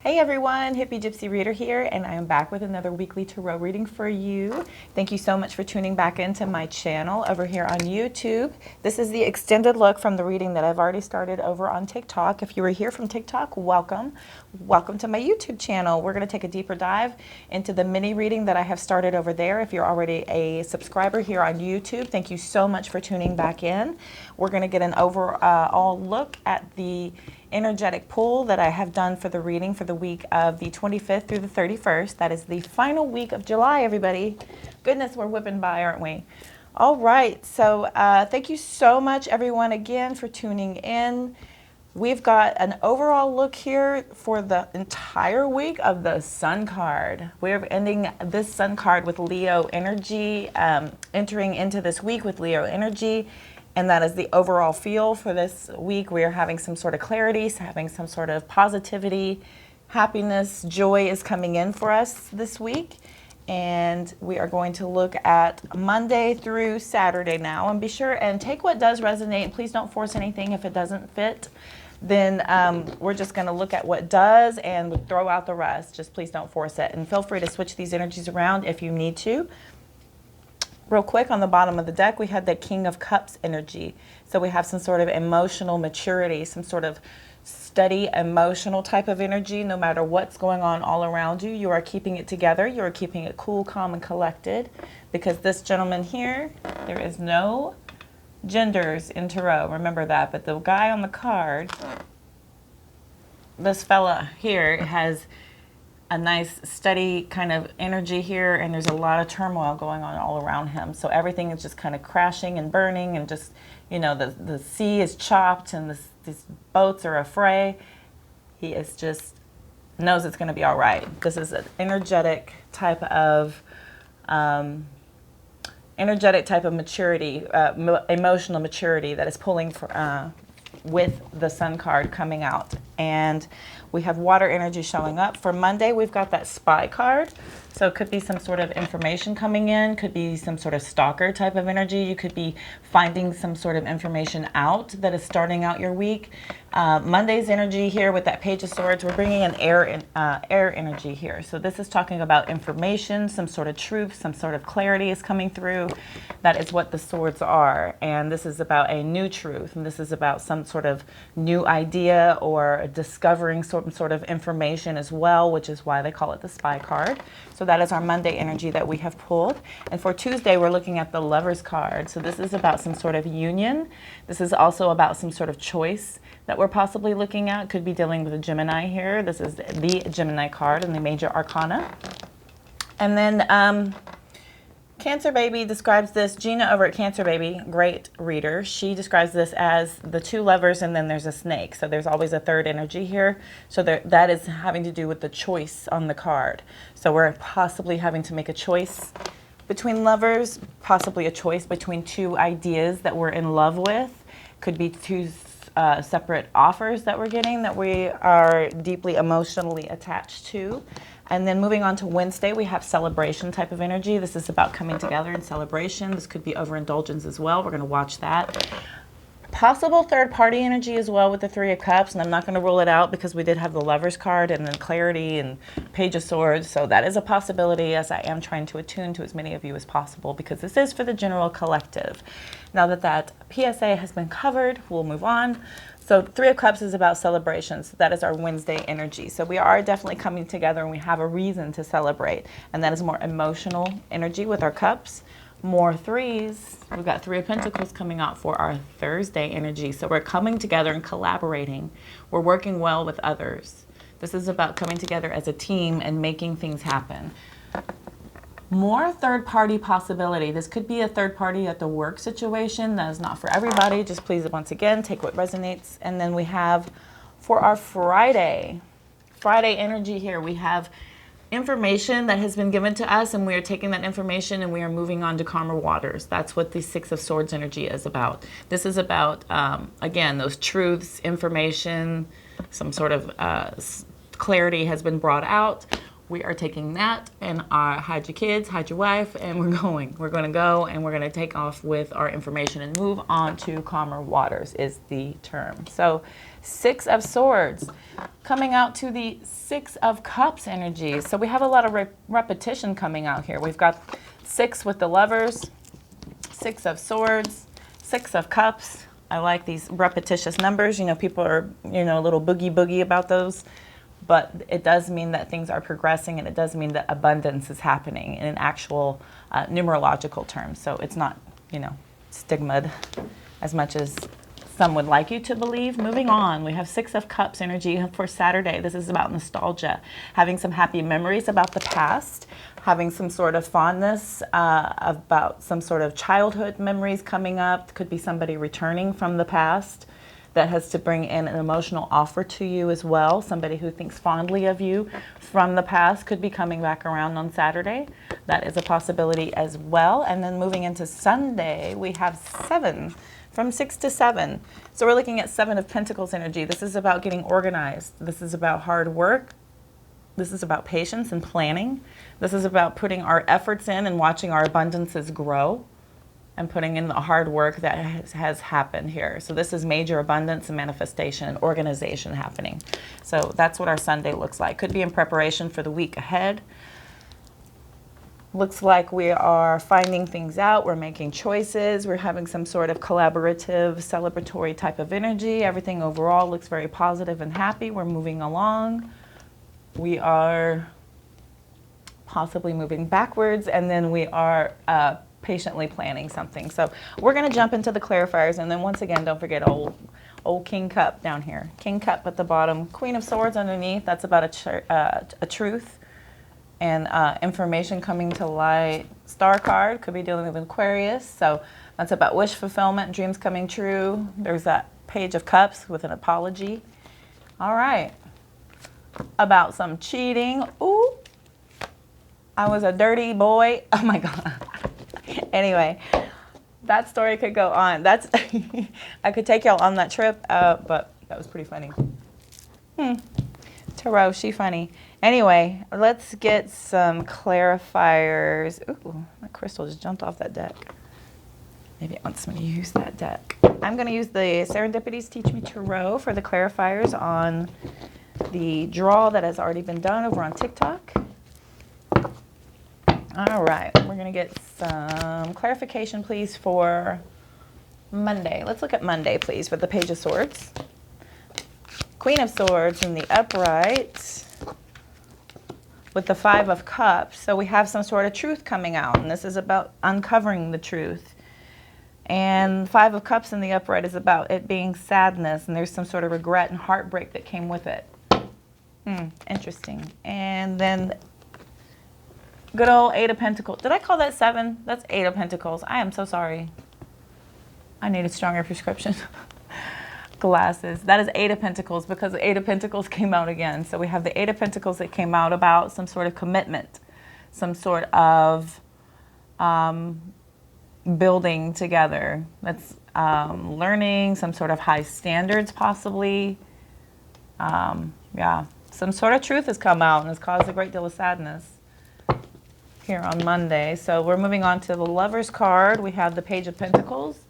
Hey everyone, Hippie Gypsy Reader here, and I am back with another weekly tarot reading for you. Thank you so much for tuning back into my channel over here on YouTube. This is the extended look from the reading that I've already started over on TikTok. If you were here from TikTok, welcome. Welcome to my YouTube channel. We're going to take a deeper dive into the mini reading that I have started over there. If you're already a subscriber here on YouTube, thank you so much for tuning back in. We're going to get an overall look at the energetic pull that I have done for the reading for the week of the 25th through the 31st. That is the final week of July, everybody. Goodness, we're whipping by, aren't we? All right, so thank you so much, everyone, again, for tuning in. We've got an overall look here for the entire week of the Sun card. We're ending this Sun card with Leo energy, entering into this week with Leo energy. And that is the overall feel for this week. We are having some sort of clarity, having some sort of positivity, happiness, joy is coming in for us this week. And we are going to look at Monday through Saturday now. And be sure and take what does resonate. Please don't force anything if it doesn't fit. Then we're just going to look at what does and throw out the rest. Just please don't force it. And feel free to switch these energies around if you need to. Real quick, on the bottom of the deck, we had the King of Cups energy. So we have some sort of emotional maturity, some sort of steady emotional type of energy. No matter what's going on all around you, you are keeping it together. You are keeping it cool, calm, and collected. Because this gentleman here, there is no genders in tarot. Remember that. But the guy on the card, this fella here, has a nice steady kind of energy here, and there's a lot of turmoil going on all around him. So everything is just kind of crashing and burning, and just, you know, the sea is chopped and these boats are afray. He is just knows it's going to be all right. This is an energetic type of maturity, emotional maturity that is pulling for with the Sun card coming out. And we have water energy showing up. For Monday, we've got that spy card. So it could be some sort of information coming in, could be some sort of stalker type of energy. You could be finding some sort of information out that is starting out your week. Monday's energy here with that Page of Swords, we're bringing in air energy here. So this is talking about information, some sort of truth, some sort of clarity is coming through. That is what the swords are. And this is about a new truth. And this is about some sort of new idea or discovering some sort of information as well, which is why they call it the spy card. So that is our Monday energy that we have pulled. And for Tuesday, we're looking at the Lovers card. So this is about some sort of union. This is also about some sort of choice that we're possibly looking at. Could be dealing with a Gemini here. This is the Gemini card in the Major Arcana. And then Cancer Baby describes this, Gina over at Cancer Baby, great reader. She describes this as the two lovers and then there's a snake. So there's always a third energy here. So that is having to do with the choice on the card. So we're possibly having to make a choice between lovers, possibly a choice between two ideas that we're in love with. Could be two separate offers that we're getting that we are deeply emotionally attached to. And then moving on to Wednesday, we have celebration type of energy. This is about coming together in celebration. This could be overindulgence as well. We're going to watch that. Possible third party energy as well with the Three of Cups. And I'm not going to rule it out because we did have the Lovers card and then Clarity and Page of Swords. So that is a possibility, as I am trying to attune to as many of you as possible because this is for the general collective. Now that PSA has been covered, we'll move on. So Three of Cups is about celebrations. That is our Wednesday energy. So we are definitely coming together and we have a reason to celebrate. And that is more emotional energy with our cups. More threes. We've got Three of Pentacles coming out for our Thursday energy. So we're coming together and collaborating. We're working well with others. This is about coming together as a team and making things happen. More third-party possibility. This could be a third party at the work situation. That is not for everybody. Just please, once again, take what resonates. And then we have, for our Friday energy here, we have information that has been given to us, and we are taking that information and we are moving on to calmer waters. That's what the Six of Swords energy is about. This is about, again, those truths, information, some sort of clarity has been brought out. we are taking that and hide your kids, hide your wife, and we're going. We're going to go and we're going to take off with our information and move on to calmer waters is the term. So 6 of Swords coming out to the 6 of Cups energy. So we have a lot of repetition coming out here. We've got 6 with the Lovers, 6 of Swords, 6 of Cups. I like these repetitious numbers. You know, people are, you know, a little boogie about those. But it does mean that things are progressing, and it does mean that abundance is happening in an actual numerological terms. So it's not, you know, stigma'd as much as some would like you to believe. Moving on, we have 6 of Cups energy for Saturday. This is about nostalgia, having some happy memories about the past, having some sort of fondness about some sort of childhood memories coming up. Could be somebody returning from the past that has to bring in an emotional offer to you as well. Somebody who thinks fondly of you from the past could be coming back around on Saturday. That is a possibility as well. And then moving into Sunday, we have 7, from 6 to 7. So we're looking at 7 of Pentacles energy. This is about getting organized. This is about hard work. This is about patience and planning. This is about putting our efforts in and watching our abundances grow, and putting in the hard work that has happened here. So this is major abundance and manifestation and organization happening. So that's what our Sunday looks like. Could be in preparation for the week ahead. Looks like we are finding things out. We're making choices. We're having some sort of collaborative, celebratory type of energy. Everything overall looks very positive and happy. We're moving along. We are possibly moving backwards, and then we are patiently planning something. So we're going to jump into the clarifiers, and then once again, don't forget old King Cup down here. King Cup at the bottom, Queen of Swords underneath. That's about a truth and information coming to light. Star card could be dealing with Aquarius. So that's about wish fulfillment, dreams coming true. There's that Page of Cups with an apology. All right. About some cheating. Ooh, I was a dirty boy. Oh my God. Anyway, that story could go on. That's I could take y'all on that trip, but that was pretty funny. Tarot, she funny. Anyway, let's get some clarifiers. Ooh, my crystal just jumped off that deck. Maybe it wants me to use that deck. I'm going to use the Serendipity's Teach Me Tarot for the clarifiers on the draw that has already been done over on TikTok. All right, we're going to get some clarification, please, for Monday. Let's look at Monday, please, with the Page of Swords. Queen of Swords in the upright with the 5 of Cups. So we have some sort of truth coming out, and this is about uncovering the truth. And 5 of Cups in the upright is about it being sadness, and there's some sort of regret and heartbreak that came with it. Interesting. And then good old 8 of Pentacles. Did I call that 7? That's 8 of Pentacles. I am so sorry. I need a stronger prescription. Glasses. That is 8 of Pentacles because the 8 of Pentacles came out again. So we have the 8 of Pentacles that came out about some sort of commitment, some sort of building together. That's learning, some sort of high standards possibly. Yeah, some sort of truth has come out and has caused a great deal of sadness here on Monday. So we're moving on to the Lover's card. We have the Page of Pentacles.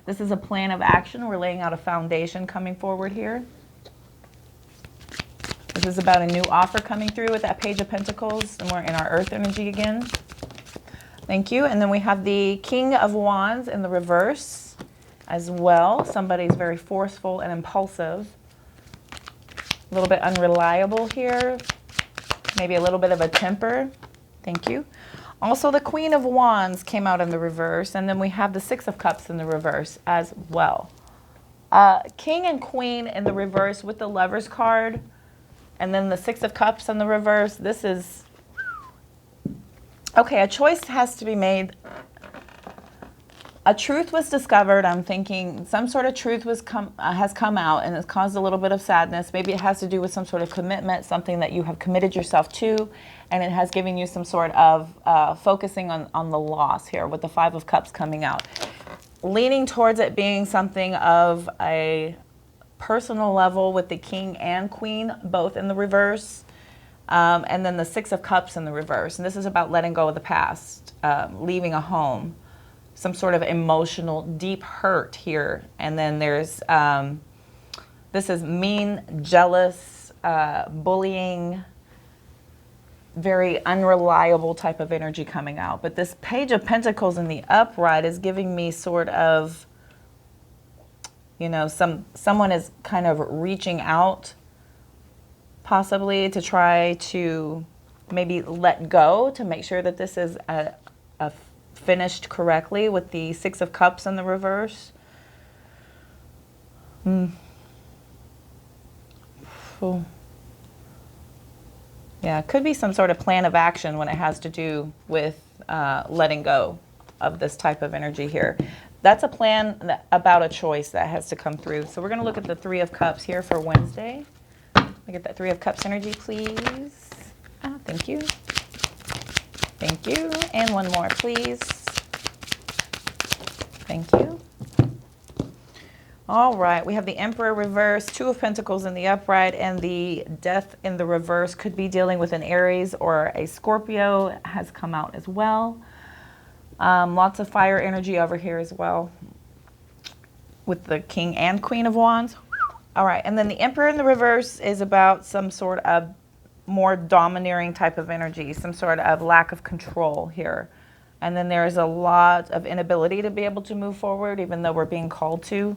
This is a plan of action. We're laying out a foundation coming forward here. This is about a new offer coming through with that Page of Pentacles, and we're in our earth energy again. Thank you. And then we have the King of Wands in the reverse as well. Somebody's very forceful and impulsive. A little bit unreliable here. Maybe a little bit of a temper. Thank you. Also, the Queen of Wands came out in the reverse, and then we have the 6 of Cups in the reverse as well. King and Queen in the reverse with the Lover's card, and then the 6 of Cups in the reverse. This is, okay, a choice has to be made. A truth was discovered. I'm thinking some sort of truth has come out and it's caused a little bit of sadness. Maybe it has to do with some sort of commitment, something that you have committed yourself to, and it has given you some sort of focusing on the loss here with the 5 of Cups coming out. Leaning towards it being something of a personal level with the King and Queen both in the reverse. And then the Six of Cups in the reverse. And this is about letting go of the past, leaving a home, some sort of emotional, deep hurt here. And then there's, this is mean, jealous, bullying, very unreliable type of energy coming out. But this Page of Pentacles in the upright is giving me sort of, you know, someone is kind of reaching out possibly to try to maybe let go, to make sure that this is a finished correctly with the Six of Cups in the reverse. Cool. Yeah, it could be some sort of plan of action when it has to do with letting go of this type of energy here. That's a plan about a choice that has to come through. So we're going to look at the Three of Cups here for Wednesday. I get that Three of Cups energy, please. Thank you. Thank you. And one more, please. Thank you. All right, we have the Emperor reverse, Two of Pentacles in the upright, and the Death in the reverse. Could be dealing with an Aries or a Scorpio, has come out as well. Lots of fire energy over here as well with the King and Queen of Wands. All right, and then the Emperor in the reverse is about some sort of more domineering type of energy, some sort of lack of control here. And then there's a lot of inability to be able to move forward, even though we're being called to.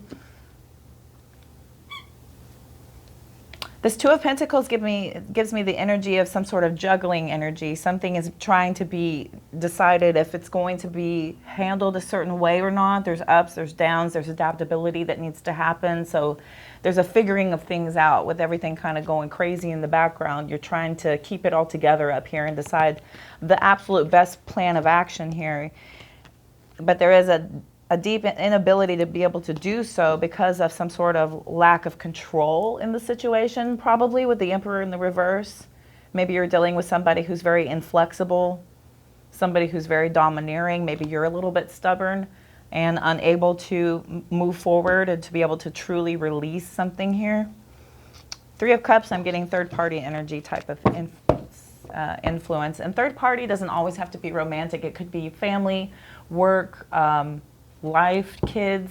This Two of Pentacles gives me the energy of some sort of juggling energy. Something is trying to be decided if it's going to be handled a certain way or not. There's ups, there's downs, there's adaptability that needs to happen. So there's a figuring of things out with everything kind of going crazy in the background. You're trying to keep it all together up here and decide the absolute best plan of action here. But there is a deep inability to be able to do so because of some sort of lack of control in the situation, probably with the Emperor in the reverse. Maybe you're dealing with somebody who's very inflexible, somebody who's very domineering. Maybe you're a little bit stubborn and unable to move forward and to be able to truly release something here. Three of Cups, I'm getting third-party energy type of influence. And third party doesn't always have to be romantic. It could be family, work, life, kids,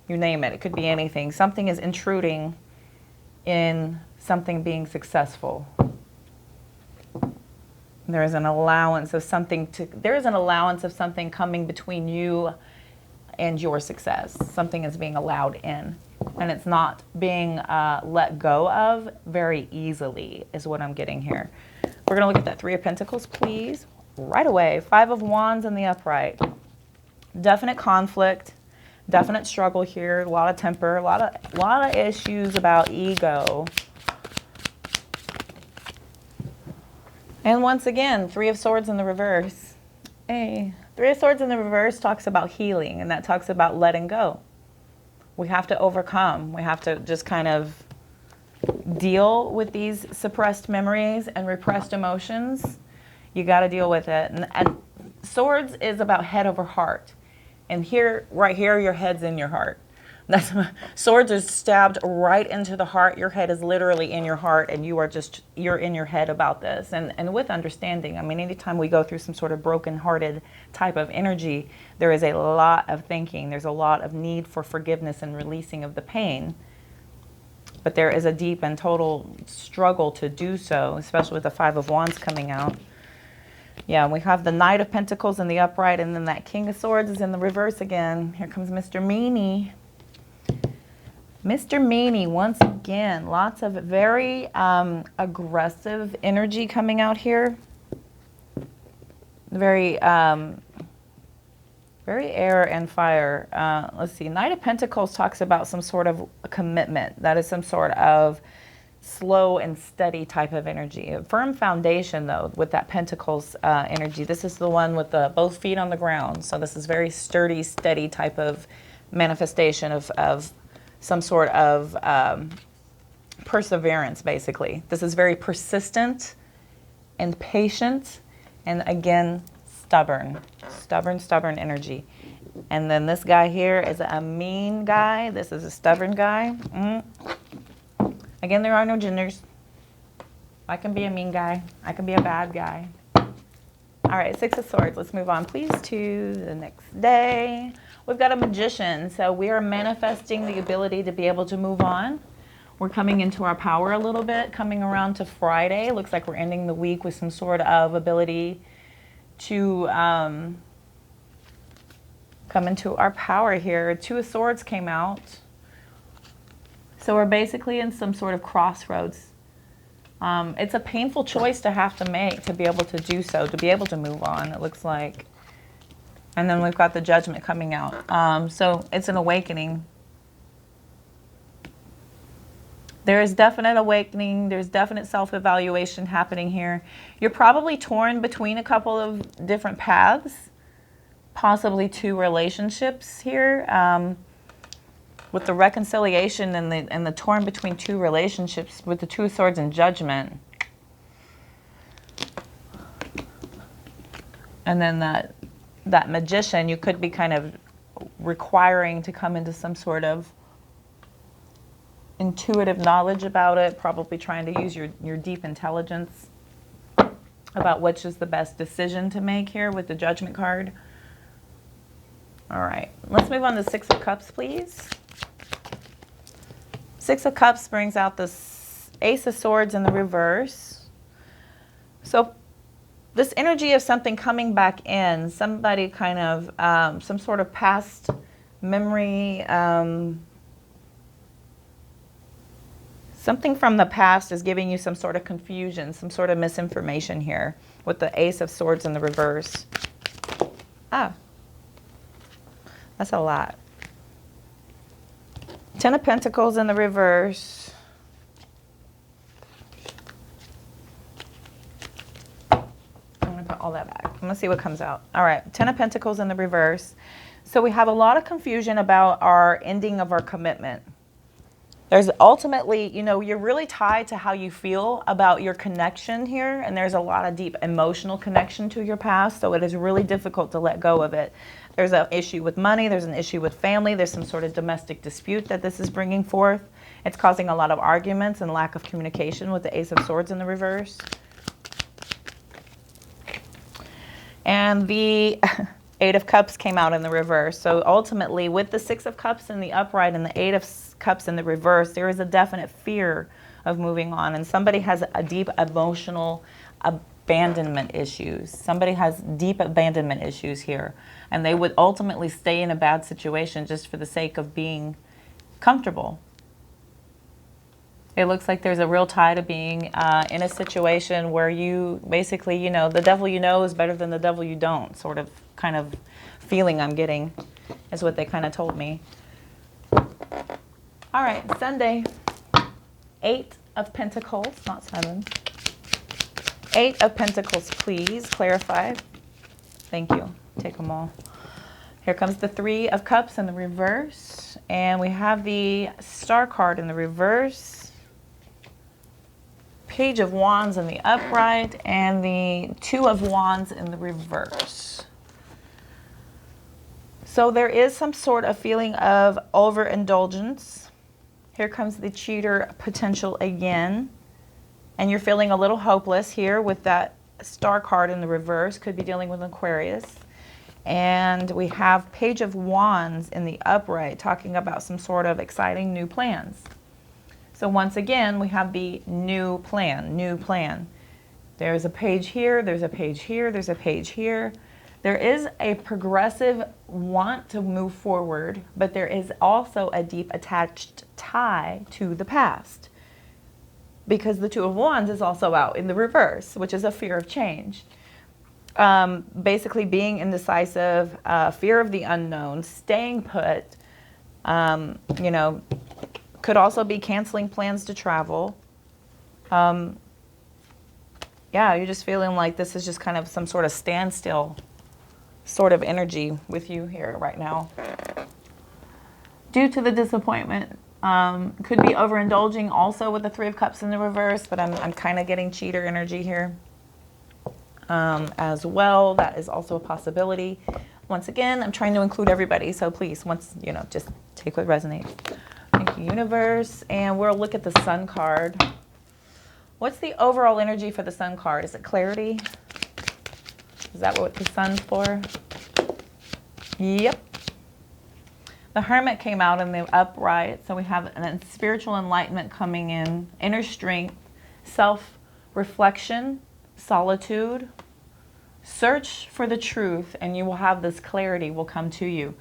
you name it. It could be anything. Something is intruding in something being successful. There is an allowance of something coming between you and your success. Something is being allowed in, and it's not being let go of very easily is what I'm getting here. We're going to look at that Three of Pentacles, please. Right away. Five of Wands in the upright. Definite conflict, definite struggle here, a lot of temper, a lot of issues about ego. And once again, Three of Swords in the reverse. Hey, Three of Swords in the reverse talks about healing, and that talks about letting go. We have to overcome. We have to just kind of deal with these suppressed memories and repressed emotions. You got to deal with it. And Swords is about head over heart. And here, right here, your head's in your heart. Swords are stabbed right into the heart. Your head is literally in your heart, and you're in your head about this. And with understanding, I mean, anytime we go through some sort of broken-hearted type of energy, there is a lot of thinking. There's a lot of need for forgiveness and releasing of the pain. But there is a deep and total struggle to do so, especially with the Five of Wands coming out. Yeah, we have the Knight of Pentacles in the upright, and then that King of Swords is in the reverse again. Here comes Mr. Meanie. Mr. Meanie, once again, lots of very aggressive energy coming out here. Very, very air and fire. Let's see, Knight of Pentacles talks about some sort of commitment. That is some sort of slow and steady type of energy. A firm foundation, though, with that Pentacles energy. This is the one with both feet on the ground. So this is very sturdy, steady type of manifestation of some sort of perseverance, basically. This is very persistent and patient, and again, stubborn energy. And then this guy here is a mean guy. This is a stubborn guy. Again, there are no genders. I can be a mean guy. I can be a bad guy. All right, Six of Swords. Let's move on, please, to the next day. We've got a Magician. So we are manifesting the ability to be able to move on. We're coming into our power a little bit, coming around to Friday. Looks like we're ending the week with some sort of ability to come into our power here. Two of Swords came out. So we're basically in some sort of crossroads. It's a painful choice to have to make to be able to do so, to be able to move on, it looks like. And then we've got the Judgment coming out. So it's an awakening. There is definite awakening. There's definite self-evaluation happening here. You're probably torn between a couple of different paths, possibly two relationships here. With the reconciliation and the torn between two relationships with the Two of Swords and Judgment. And then that Magician, you could be kind of requiring to come into some sort of intuitive knowledge about it, probably trying to use your deep intelligence about which is the best decision to make here with the Judgment card. All right, let's move on to Six of Cups, please. Six of Cups brings out the Ace of Swords in the reverse. So this energy of something coming back in, somebody kind of, some sort of past memory, something from the past is giving you some sort of confusion, some sort of misinformation here with the Ace of Swords in the reverse. Ah, that's a lot. Ten of Pentacles in the reverse. I'm going to put all that back. I'm going to see what comes out. All right, Ten of Pentacles in the reverse. So we have a lot of confusion about our ending of our commitment. There's ultimately, you know, you're really tied to how you feel about your connection here, and there's a lot of deep emotional connection to your past, so it is really difficult to let go of it. There's an issue with money, there's an issue with family, there's some sort of domestic dispute that this is bringing forth. It's causing a lot of arguments and lack of communication with the Ace of Swords in the reverse. And the Eight of Cups came out in the reverse. So ultimately, with the Six of Cups in the upright and the Eight of Cups in the reverse, there is a definite fear of moving on. And somebody has a deep emotional abandonment issues. Somebody has deep abandonment issues here. And they would ultimately stay in a bad situation just for the sake of being comfortable. It looks like there's a real tie to being in a situation where you basically, you know, the devil you know is better than the devil you don't, sort of kind of feeling I'm getting is what they kind of told me. All right, Sunday, Eight of Pentacles, not seven. Eight of Pentacles, please clarify. Thank you. Take them all. Here comes the Three of Cups in the reverse. And we have the Star card in the reverse. Page of Wands in the upright. And the Two of Wands in the reverse. So there is some sort of feeling of overindulgence. Here comes the cheater potential again. And you're feeling a little hopeless here with that Star card in the reverse. Could be dealing with Aquarius. And we have Page of Wands in the upright talking about some sort of exciting new plans. So once again, we have the new plan, new plan. There's a page here, there's a page here, there's a page here. There is a progressive want to move forward, but there is also a deep attached tie to the past. Because the Two of Wands is also out in the reverse, which is a fear of change. Basically being indecisive, fear of the unknown, staying put, you know, could also be canceling plans to travel. Yeah, you're just feeling like this is just kind of some sort of standstill sort of energy with you here right now. Due to the disappointment. Could be overindulging also with the Three of Cups in the reverse, but I'm kind of getting cheater energy here as well. That is also a possibility. Once again, I'm trying to include everybody, so please, once, you know, just take what resonates. Thank you, universe. And we'll look at the Sun card. What's the overall energy for the Sun card? Is it clarity? Is that what the Sun's for? Yep. The Hermit came out in the upright, so we have a spiritual enlightenment coming in, inner strength, self-reflection, solitude. Search for the truth, and you will have this clarity will come to you.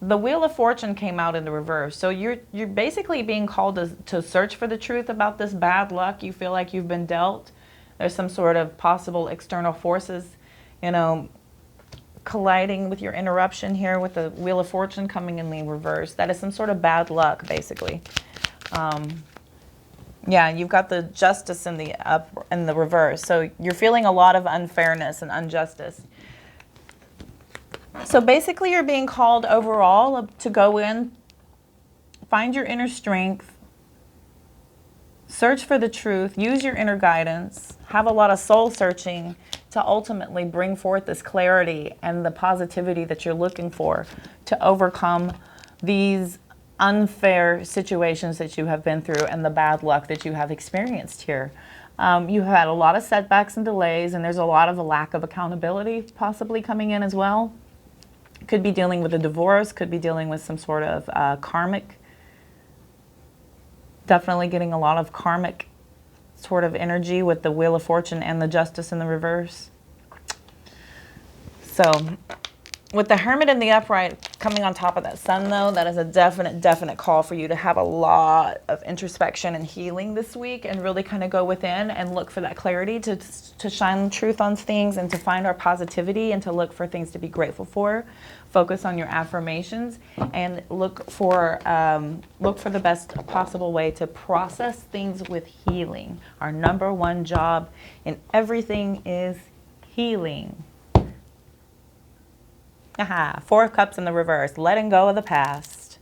The Wheel of Fortune came out in the reverse, so you're basically being called to search for the truth about this bad luck you feel like you've been dealt. There's some sort of possible external forces, you know, colliding with your interruption here with the Wheel of Fortune coming in the reverse. That is some sort of bad luck, basically. Yeah, you've got the Justice in the reverse. So you're feeling a lot of unfairness and injustice. So basically you're being called overall to go in, find your inner strength, search for the truth, use your inner guidance, have a lot of soul searching to ultimately bring forth this clarity and the positivity that you're looking for to overcome these unfair situations that you have been through and the bad luck that you have experienced here. You had a lot of setbacks and delays, and there's a lot of a lack of accountability possibly coming in as well. Could be dealing with a divorce, could be dealing with some sort of karmic. Definitely getting a lot of karmic sort of energy with the Wheel of Fortune and the Justice in the reverse. So with the Hermit in the upright coming on top of that Sun, though, that is a definite call for you to have a lot of introspection and healing this week, and really kind of go within and look for that clarity to shine truth on things, and to find our positivity, and to look for things to be grateful for. Focus on your affirmations, and look for the best possible way to process things with healing. Our number one job in everything is healing. Aha, Four of Cups in the reverse, letting go of the past.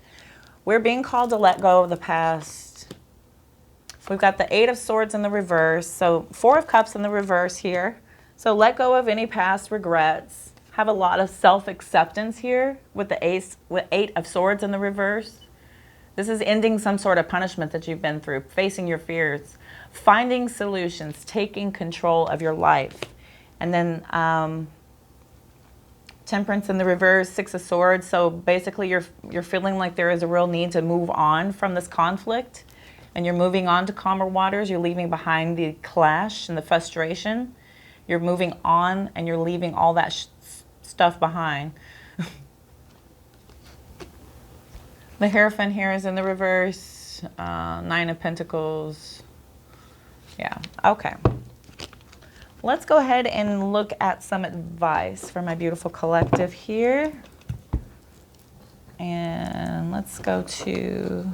We're being called to let go of the past. We've got the Eight of Swords in the reverse, so Four of Cups in the reverse here. So let go of any past regrets. Have a lot of self-acceptance here with the Eight of Swords in the reverse. This is ending some sort of punishment that you've been through, facing your fears, finding solutions, taking control of your life. And then Temperance in the reverse, Six of Swords. So basically you're feeling like there is a real need to move on from this conflict, and you're moving on to calmer waters. You're leaving behind the clash and the frustration. You're moving on, and you're leaving all that stuff behind. The Hierophant here is in the reverse. Nine of Pentacles. Yeah, okay. Let's go ahead and look at some advice for my beautiful collective here. And let's go to...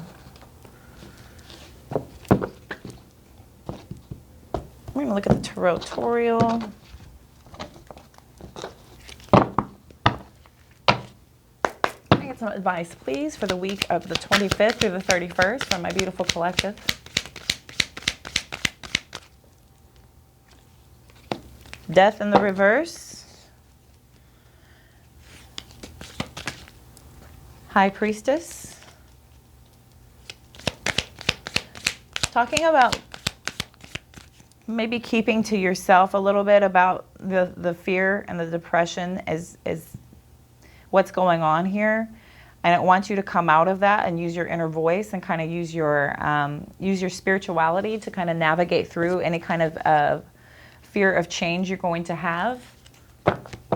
We're going to look at the Tarotorial. Can I get some advice, please, for the week of the 25th through the 31st from my beautiful collective? Death in the reverse. High Priestess. Talking about maybe keeping to yourself a little bit about the fear and the depression is what's going on here. And I want you to come out of that and use your inner voice, and kind of use your spirituality to kind of navigate through any kind of fear of change you're going to have.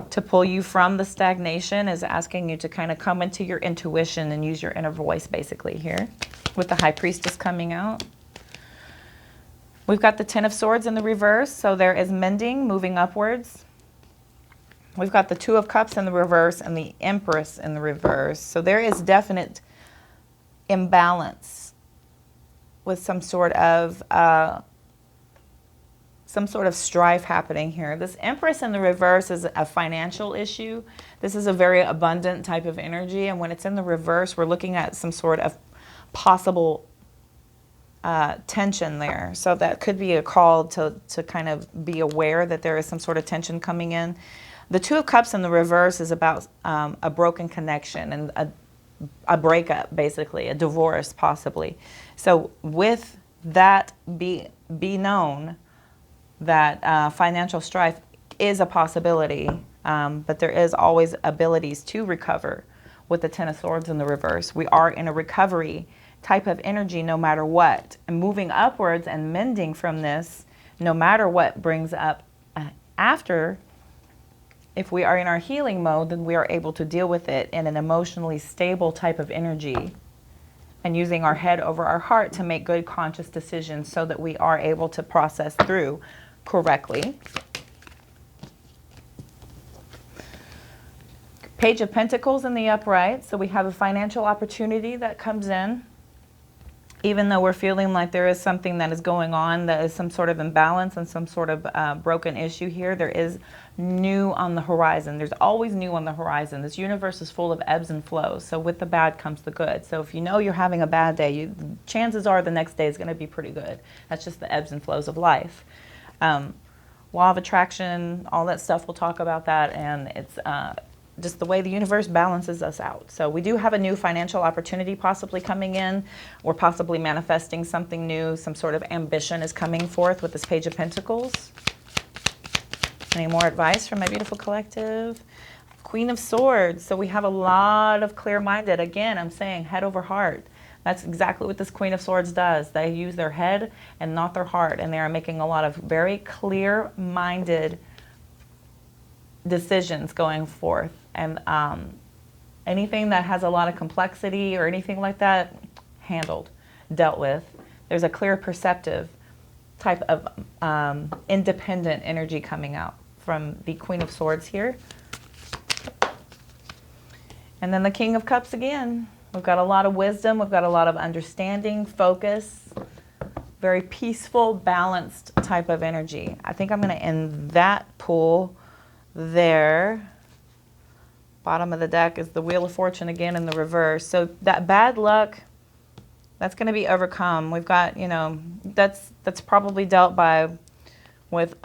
To pull you from the stagnation is asking you to kind of come into your intuition and use your inner voice, basically, here with the High Priestess coming out. We've got the Ten of Swords in the reverse, so there is mending, moving upwards. We've got the Two of Cups in the reverse and the Empress in the reverse. So there is definite imbalance with some sort of strife happening here. This Empress in the reverse is a financial issue. This is a very abundant type of energy, and when it's in the reverse, we're looking at some sort of possible tension there. So that could be a call to kind of be aware that there is some sort of tension coming in. The Two of Cups in the reverse is about a broken connection and a breakup, basically, a divorce possibly. So with that be known, that financial strife is a possibility, but there is always abilities to recover with the Ten of Swords in the reverse. We are in a recovery type of energy no matter what. And moving upwards and mending from this, no matter what brings up after, if we are in our healing mode, then we are able to deal with it in an emotionally stable type of energy and using our head over our heart to make good conscious decisions so that we are able to process through correctly. Page of Pentacles in the upright. So we have a financial opportunity that comes in. Even though we're feeling like there is something that is going on, that is some sort of imbalance and some sort of broken issue here, there is new on the horizon. There's always new on the horizon. This universe is full of ebbs and flows. So with the bad comes the good. So if you know you're having a bad day, chances are the next day is going to be pretty good. That's just the ebbs and flows of life. Law of attraction, all that stuff, we'll talk about that. And it's just the way the universe balances us out. So we do have a new financial opportunity possibly coming in. We're possibly manifesting something new. Some sort of ambition is coming forth with this Page of Pentacles. Any more advice from my beautiful collective? Queen of Swords. So we have a lot of clear-minded. Again, I'm saying head over heart. That's exactly what this Queen of Swords does. They use their head and not their heart. And they are making a lot of very clear-minded decisions going forth. And anything that has a lot of complexity or anything like that, handled, dealt with. There's a clear perceptive type of independent energy coming out from the Queen of Swords here. And then the King of Cups again. We've got a lot of wisdom. We've got a lot of understanding, focus, very peaceful, balanced type of energy. I think I'm going to end that pool there. Bottom of the deck is the Wheel of Fortune again in the reverse. So that bad luck, that's going to be overcome. We've got, you know, that's probably dealt by with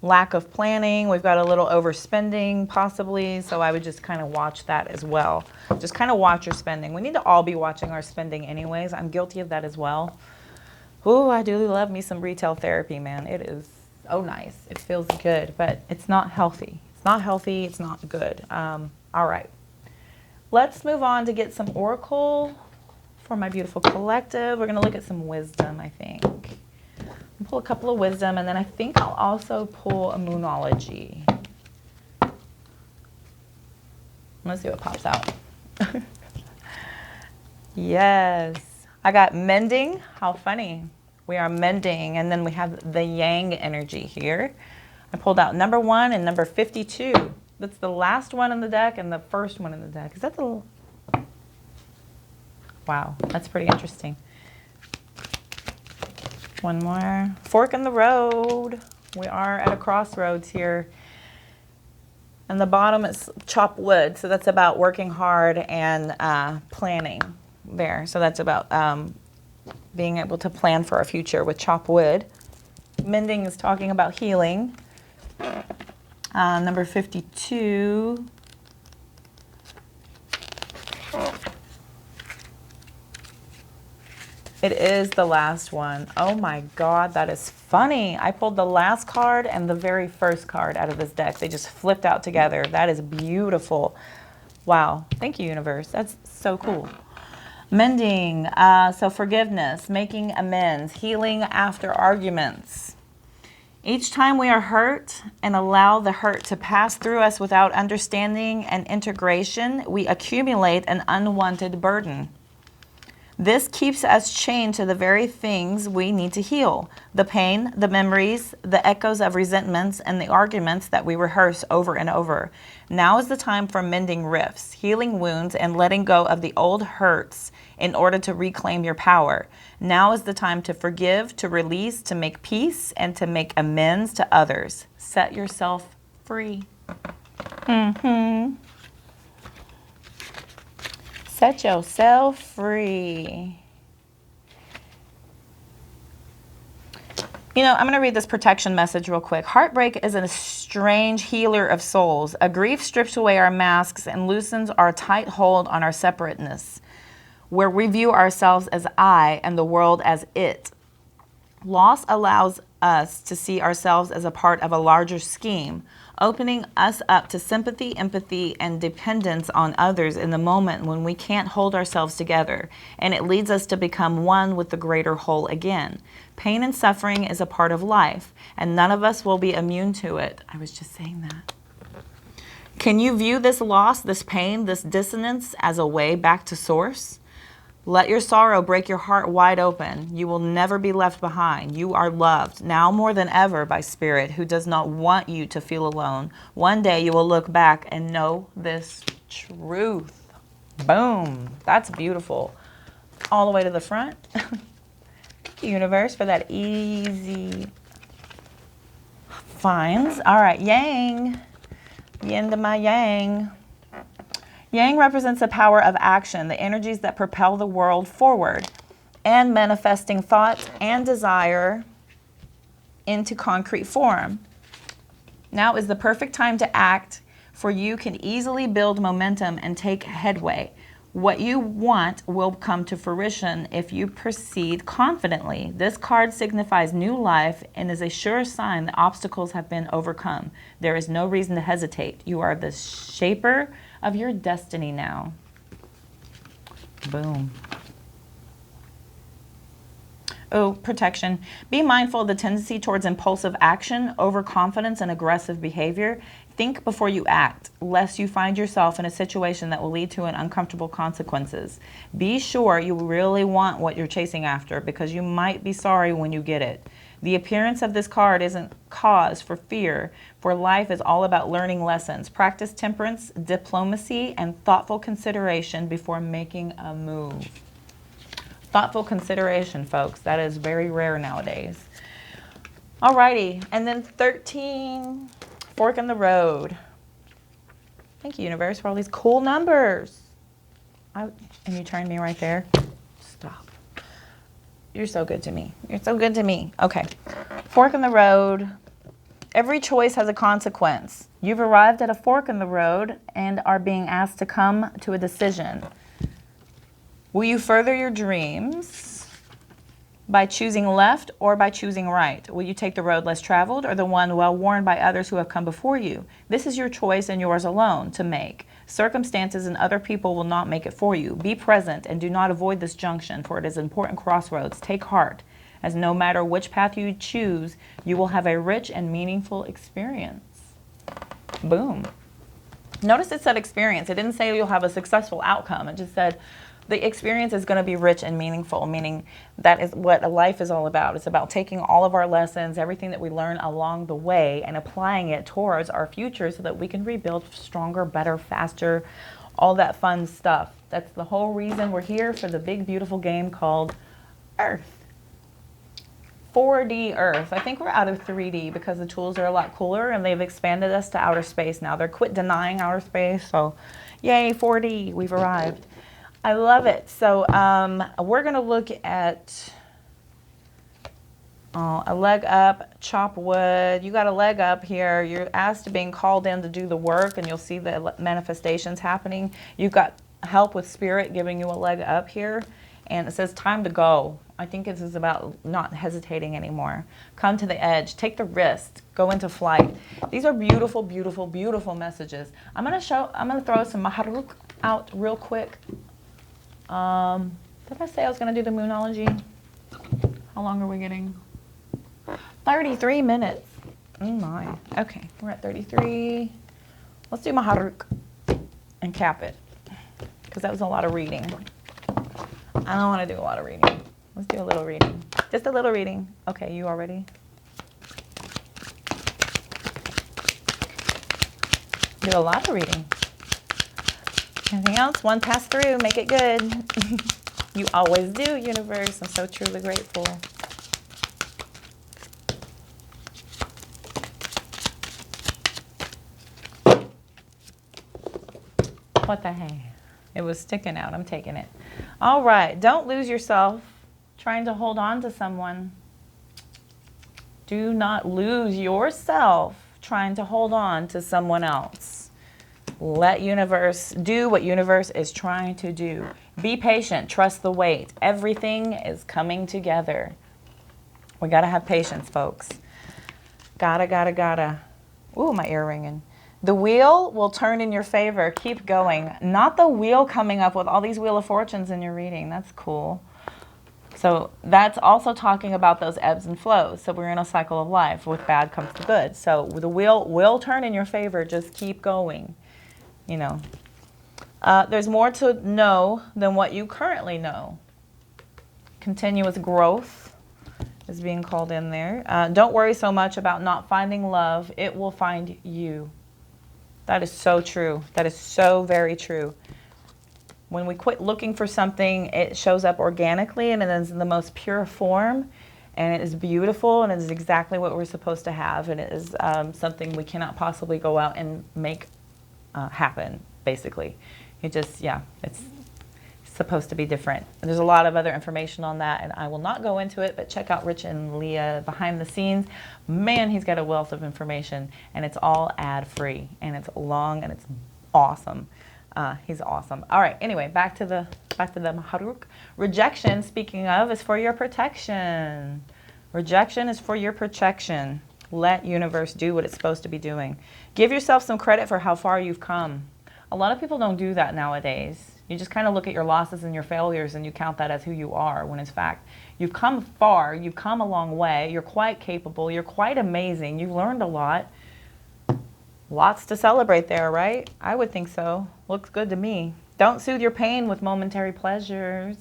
lack of planning. We've got a little overspending possibly. So I would just kind of watch that as well. Just kind of watch your spending. We need to all be watching our spending anyways. I'm guilty of that as well. Ooh, I do love me some retail therapy, man. It is so nice. It feels good, but it's not healthy. Not healthy, it's not good. All right, let's move on to get some oracle for my beautiful collective. We're going to look at some wisdom, I think. I'll pull a couple of wisdom, and then I think I'll also pull a moonology. Let's see what pops out. Yes, I got mending. How funny. We are mending, and then we have the yang energy here. I pulled out number 1 and number 52. That's the last one in the deck and the first one in the deck. Is that the... Wow, that's pretty interesting. One more. Fork in the road. We are at a crossroads here. And the bottom is chop wood. So that's about working hard and planning there. So that's about being able to plan for our future with chop wood. Mending is talking about healing. Number 52. It is the last one. Oh my God, that is funny. I pulled the last card and the very first card out of this deck. They just flipped out together. That is beautiful. Wow. Thank you, universe. That's so cool. Mending. So forgiveness, making amends, healing after arguments. Each time we are hurt and allow the hurt to pass through us without understanding and integration, we accumulate an unwanted burden. This keeps us chained to the very things we need to heal. The pain, the memories, the echoes of resentments, and the arguments that we rehearse over and over. Now is the time for mending rifts, healing wounds, and letting go of the old hurts in order to reclaim your power. Now is the time to forgive, to release, to make peace, and to make amends to others. Set yourself free. Set yourself free. You know, I'm going to read this protection message real quick. Heartbreak is a strange healer of souls. A grief strips away our masks and loosens our tight hold on our separateness, where we view ourselves as I and the world as it. Loss allows us to see ourselves as a part of a larger scheme, opening us up to sympathy, empathy, and dependence on others in the moment when we can't hold ourselves together, and it leads us to become one with the greater whole again. Pain and suffering is a part of life, and none of us will be immune to it. I was just saying that. Can you view this loss, this pain, this dissonance as a way back to source? Let your sorrow break your heart wide open. You will never be left behind. You are loved, now more than ever, by Spirit, who does not want you to feel alone. One day you will look back and know this truth. Boom. That's beautiful. All the way to the front. Thank you, universe, for that easy finds. All right, yang. Yin to my yang. Yang represents the power of action, the energies that propel the world forward, and manifesting thought and desire into concrete form. Now is the perfect time to act, for you can easily build momentum and take headway. What you want will come to fruition if you proceed confidently. This card signifies new life and is a sure sign that obstacles have been overcome. There is no reason to hesitate. You are the shaper of your destiny now. Boom. Oh, protection. Be mindful of the tendency towards impulsive action, overconfidence, and aggressive behavior. Think before you act, lest you find yourself in a situation that will lead to an uncomfortable consequences. Be sure you really want what you're chasing after, because you might be sorry when you get it. The appearance of this card isn't cause for fear, for life is all about learning lessons. Practice temperance, diplomacy, and thoughtful consideration before making a move. Thoughtful consideration, folks. That is very rare nowadays. Alrighty, and then 13, fork in the road. Thank you, universe, for all these cool numbers. And you turned me right there. Stop. You're so good to me. You're so good to me. Okay. Fork in the road. Every choice has a consequence. You've arrived at a fork in the road and are being asked to come to a decision. Will you further your dreams by choosing left or by choosing right? Will you take the road less traveled or the one well-worn by others who have come before you? This is your choice and yours alone to make. Circumstances and other people will not make it for you. Be present and do not avoid this junction, for it is an important crossroads. Take heart, as no matter which path you choose, you will have a rich and meaningful experience. Boom. Notice it said experience. It didn't say you'll have a successful outcome. It just said the experience is going to be rich and meaningful, meaning that is what a life is all about. It's about taking all of our lessons, everything that we learn along the way, and applying it towards our future so that we can rebuild stronger, better, faster, all that fun stuff. That's the whole reason we're here for the big, beautiful game called Earth. 4D Earth. I think we're out of 3D because the tools are a lot cooler and they've expanded us to outer space now. They're quit denying outer space, so yay, 4D, we've arrived. I love it. So we're going to look at a leg up, chop wood. You got a leg up here. You're asked to being called in to do the work, and you'll see the manifestations happening. You've got help with spirit giving you a leg up here, and it says time to go. I think this is about not hesitating anymore. Come to the edge. Take the risk. Go into flight. These are beautiful, beautiful, beautiful messages. I'm going to throw some Mahrukh out real quick. Did I say I was going to do the Moonology? How long are we getting? 33 minutes. Oh my. Okay, we're at 33. Let's do Mahrukh and cap it, because that was a lot of reading. I don't want to do a lot of reading. Let's do a little reading. Just a little reading. Okay, you all ready? Do a lot of reading. Anything else? One pass through. Make it good. You always do, universe. I'm so truly grateful. What the heck? It was sticking out. I'm taking it. All right. Don't lose yourself trying to hold on to someone. Do not lose yourself trying to hold on to someone else. Let universe do what universe is trying to do. Be patient. Trust the wait. Everything is coming together. We gotta have patience, folks. Gotta. Ooh, my ear ringing. The wheel will turn in your favor. Keep going. Not the wheel coming up with all these Wheel of Fortunes in your reading. That's cool. So that's also talking about those ebbs and flows. So we're in a cycle of life. With bad comes the good. So the wheel will turn in your favor. Just keep going. You know. There's more to know than what you currently know. Continuous growth is being called in there. Don't worry so much about not finding love. It will find you. That is so true. That is so very true. When we quit looking for something, it shows up organically and it is in the most pure form, and it is beautiful, and it is exactly what we're supposed to have, and it is something we cannot possibly go out and make happen, basically. It just, yeah, it's supposed to be different. And there's a lot of other information on that, and I will not go into it, but check out Rich and Leah behind the scenes. Man, he's got a wealth of information, and it's all ad-free, and it's long, and it's awesome. He's awesome. All right, anyway, back to the Mahrukh. Rejection, speaking of, is for your protection. Rejection is for your protection. Let universe do what it's supposed to be doing. Give yourself some credit for how far you've come. A lot of people don't do that nowadays. You just kind of look at your losses and your failures and you count that as who you are, when in fact, you've come far, you've come a long way, you're quite capable, you're quite amazing, you've learned a lot. Lots to celebrate there, right? I would think so. Looks good to me. Don't soothe your pain with momentary pleasures.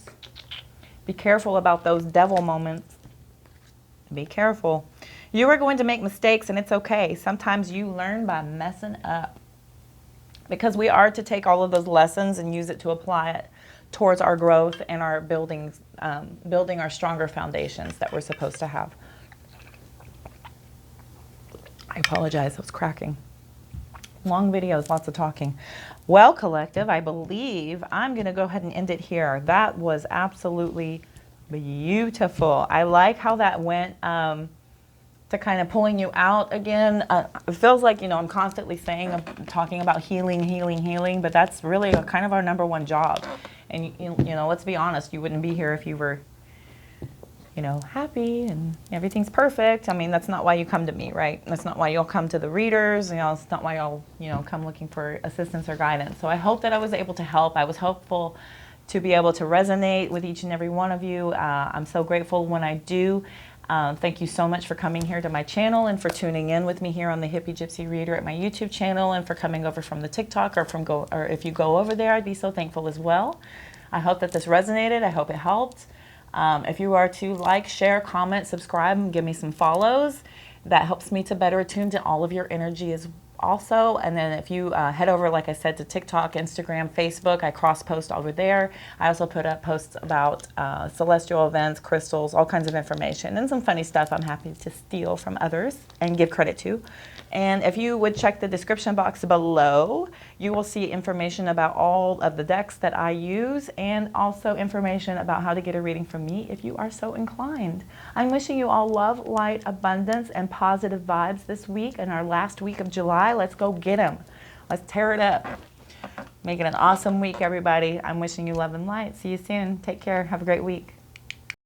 Be careful about those devil moments. Be careful. You are going to make mistakes, and it's okay. Sometimes you learn by messing up. Because we are to take all of those lessons and use it to apply it towards our growth and our building our stronger foundations that we're supposed to have. I apologize, I was cracking. Long videos, lots of talking. Well, collective, I believe I'm going to go ahead and end it here. That was absolutely beautiful. I like how that went to kind of pulling you out again. It feels like, you know, I'm constantly talking about healing, but that's really kind of our number one job. And, you know, let's be honest, you wouldn't be here if you were, you know, happy and everything's perfect. I mean, that's not why you come to me, right? That's not why you'll come to the readers. You know, it's not why you'll, you know, come looking for assistance or guidance. So I hope that I was able to help. I was hopeful to be able to resonate with each and every one of you. I'm so grateful when I do. Thank you so much for coming here to my channel and for tuning in with me here on the Hippie Gypsy Reader at my YouTube channel, and for coming over from the TikTok, or if you go over there, I'd be so thankful as well. I hope that this resonated. I hope it helped. If you are to like, share, comment, subscribe, and give me some follows, that helps me to better attune to all of your energy as also. And then if you head over, like I said, to TikTok, Instagram, Facebook, I cross-post over there. I also put up posts about celestial events, crystals, all kinds of information, and some funny stuff I'm happy to steal from others and give credit to. And if you would check the description box below, you will see information about all of the decks that I use, and also information about how to get a reading from me if you are so inclined. I'm wishing you all love, light, abundance, and positive vibes this week and our last week of July. Let's go get them. Let's tear it up. Make it an awesome week, everybody. I'm wishing you love and light. See you soon. Take care. Have a great week.